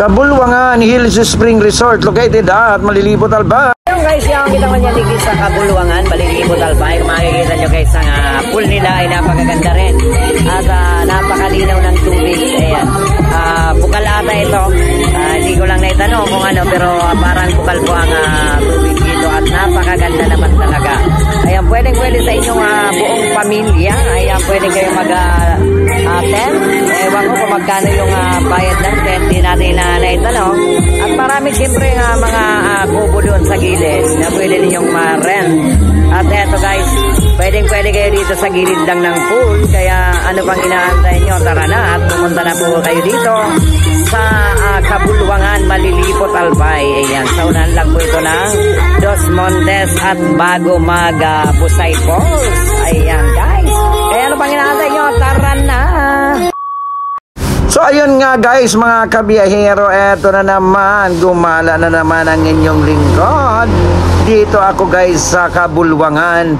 Kabulwangan Hills Spring Resort located at Malilibot, Albay. Yung guys, yung kita mo niya ligid sa Kabulwangan, Malilibot, Albay. Makikita nyo guys, ang pool nila ay napakaganda rin. At napakalinaw ng tubig. Ayan. Bukal ata ito. Hindi ko lang naitanong kung ano, pero parang bukal po ang tubig dito. At napakaganda naman talaga. Ayan, pwede sa inyong buong pamilya. Ayan, pwede kayo mag-tent. Ewan ko kung magkano yung bayad ng tent. Hindi natin naitanong. At marami siyempre mga kubo doon sa gilid na pwede ninyong ma-rent. At eto guys, pwede kayo dito sa gilid lang ng pool. Kaya ano pang inaantay nyo? Tara na at pumunta na po kayo dito sa Kabulwangan, Malilibot, Albay. Ayan, sa unahan lang po ito ng Dos Montes at bago mag-Busay Falls. Ayan guys, kaya ano pang inaantay nyo? Tara na! So ayun nga guys mga kabiyahero, eto na naman, gumala na naman ang inyong lingkod. Dito ako guys sa Kabulwangan,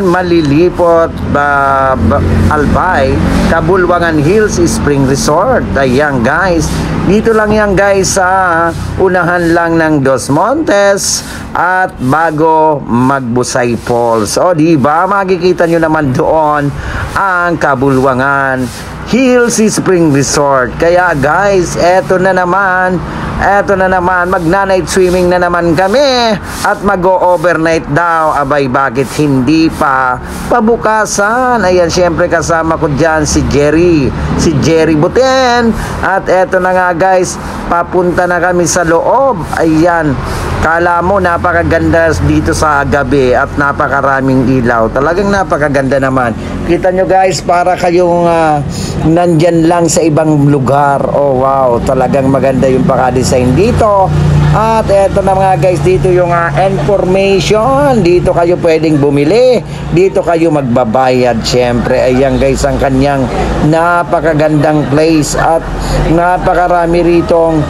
Malilibot, Albay, Kabulwangan Hills Spring Resort. Ayan guys, dito lang yan guys sa unahan lang ng Dos Montes at bago magbusay Falls. O diba, makikita nyo naman doon ang Kabulwangan Hills Spring Resort. Kaya guys, eto na naman, magna-night swimming na naman kami at mag-overnight daw. Abay, bakit hindi pa pabukasan? Ayan, syempre kasama ko dyan si Jerry Buten. At eto na nga guys, papunta na kami sa loob. Ayan, kala mo napakaganda dito sa gabi at napakaraming ilaw. Talagang napakaganda naman. Kita nyo guys, para kayong nandyan lang sa ibang lugar. Oh wow, talagang maganda yung paka-design dito. At eto na mga guys, dito yung information. Dito kayo pwedeng bumili, dito kayo magbabayad syempre. Ayan guys, ang kanyang napakagandang place. At napakarami ritong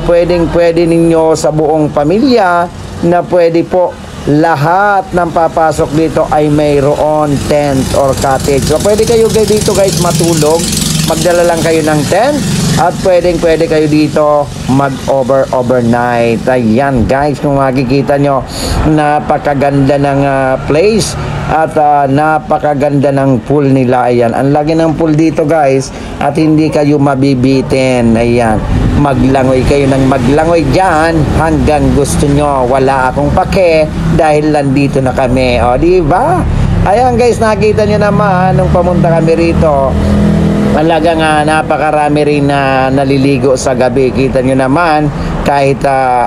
pwede ninyo sa buong pamilya na pwede po. Lahat ng papasok dito ay mayroon tent or cottage. So pwede kayo dito guys matulog, magdala lang kayo ng tent at pwede kayo dito overnight. Ayan guys, kung makikita nyo, napakaganda ng place at napakaganda ng pool nila. Ayan, ang laki ng pool dito guys at hindi kayo mabibitin. Ayan, maglangoy kayo ng maglangoy dyan hanggang gusto nyo. Wala akong pake dahil nandito na kami. O diba? Ayan guys, nakita nyo naman nung pamunta kami rito, talagang napakarami rin na naliligo sa gabi. Kita nyo naman kahit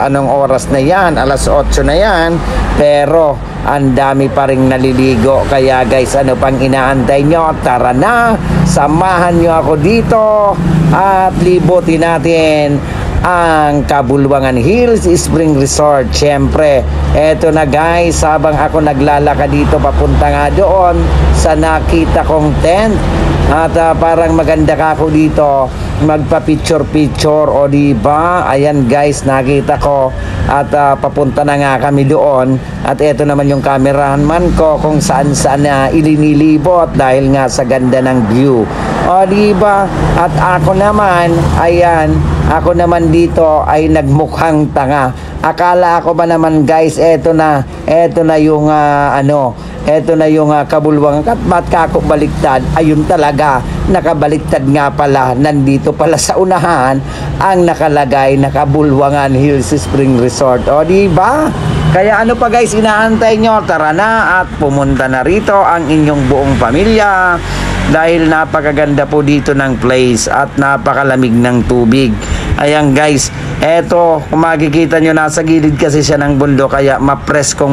anong oras na yan, alas 8 na yan, pero ang dami pa rin naliligo. Kaya guys, ano pang inaantay nyo? Tara na, samahan nyo ako dito at libutin natin ang Kabulwangan Hills Spring Resort. Siyempre, eto na guys, habang ako naglalakad dito papunta nga doon sa nakita kong tent. At parang maganda ka ako dito magpa-picture o diba? Ayan guys, nakita ko at papunta na nga kami doon. At eto naman yung cameraman ko kung saan na ilinilibot dahil nga sa ganda ng view. O diba? At ako naman, ayan, ako naman dito ay nagmukhang tanga. Akala ako ba naman guys, eto na yung eto na yung Kabulwangan. At ba't kako baliktad? Ayun talaga, nakabaliktad nga pala. Nandito pala sa unahan ang nakalagay na Kabulwangan Hills Spring Resort. O diba? Kaya ano pa guys, inaantay nyo? Tara na at pumunta na rito ang inyong buong pamilya. Dahil napakaganda po dito ng place at napakalamig ng tubig. Ayan guys, eto, kung makikita nyo, nasa gilid kasi siya ng bundok, kaya mapresko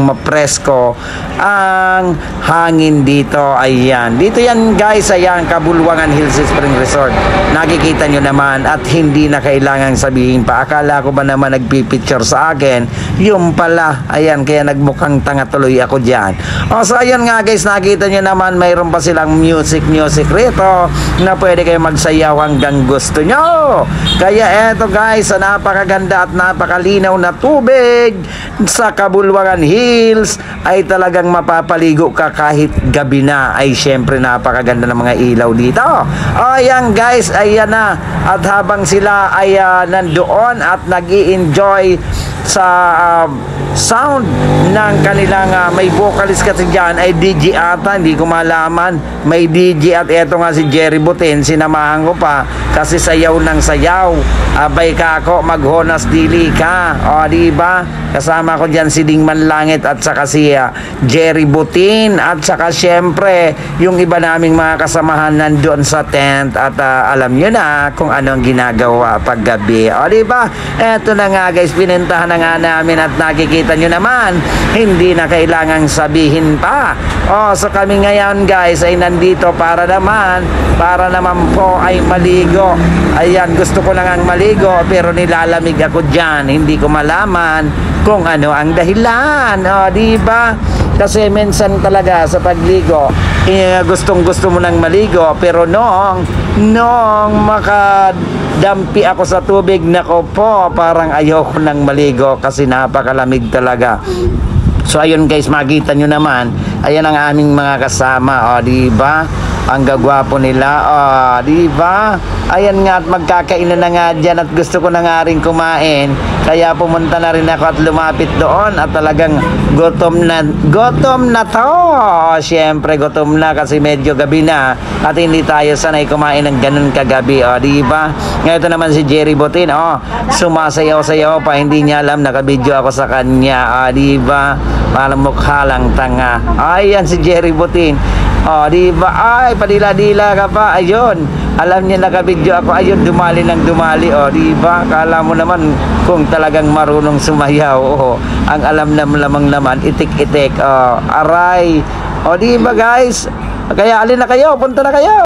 ang hangin dito. Ayan, dito yan guys, ayan, Kabulwangan Hills Spring Resort. Nakikita nyo naman at hindi na kailangang sabihin pa. Akala ko ba naman nagpipicture sa akin? Yung pala, ayan, kaya nagmukhang tanga tuloy ako dyan. O so ayan nga guys, nakita nyo naman, mayroon pa silang music rito na pwede kayo magsayaw hanggang gusto nyo. Kaya eto guys, sa napaka napakaganda at napakalinaw na tubig sa Kabulwangan Hills ay talagang mapapaligo ka kahit gabi na. Ay syempre napakaganda ng mga ilaw dito. Ayan guys, ayan na. At habang sila ay nandoon at nag-i-enjoy sa sound ng kanilang may vocalist kasi dyan ay DJ ata, hindi ko malaman, may DJ at eto nga si Jerry Butin, sinamahan ko pa kasi sayaw ng sayaw. Abay ka ako, maghonas dili ka, o diba, kasama ko dyan si Dingman Langit at saka si Jerry Butin at saka syempre yung iba naming mga kasamahan nandoon sa tent at alam nyo na kung anong ginagawa paggabi, o diba, eto na nga guys, pinentahan na nga namin at nakikita nyo naman, hindi na kailangang sabihin pa. So kami ngayon guys ay nandito para naman po ay maligo. Ayan, gusto ko lang ang maligo pero nilalamig ako dyan, hindi ko malaman kung ano ang dahilan, diba? Kasi minsan talaga sa pagligo gustong gusto mo nang maligo pero nung makadampi ako sa tubig, nako po, parang ayoko nang maligo kasi napakalamig talaga. So ayun guys, makita nyo naman, ayan ang aming mga kasama, diba? Ang gagwapo nila, diba? Ayan nga, at magkakainan na nga dyan at gusto ko na nga rin kumain, kaya pumunta na rin ako at lumapit doon at talagang gutom na to. Syempre gutom na kasi medyo gabi na at hindi tayo sanay kumain ng ganun kagabi, diba? Ngayon ito naman si Jerry Butin, sumasayaw-sayaw pa, hindi niya alam, nakabidyo ako sa kanya, diba? Parang mukha lang tanga. Ayan si Jerry Butin, diba? Ay, padila-dila ka pa, ayun, alam niya nakabidyo ako, ayun, dumali ng dumali, diba? Kala mo naman kung talagang marunong sumayaw, ang alam lamang naman, itik-itik, aray, diba guys? Kaya alin na kayo, punta na kayo.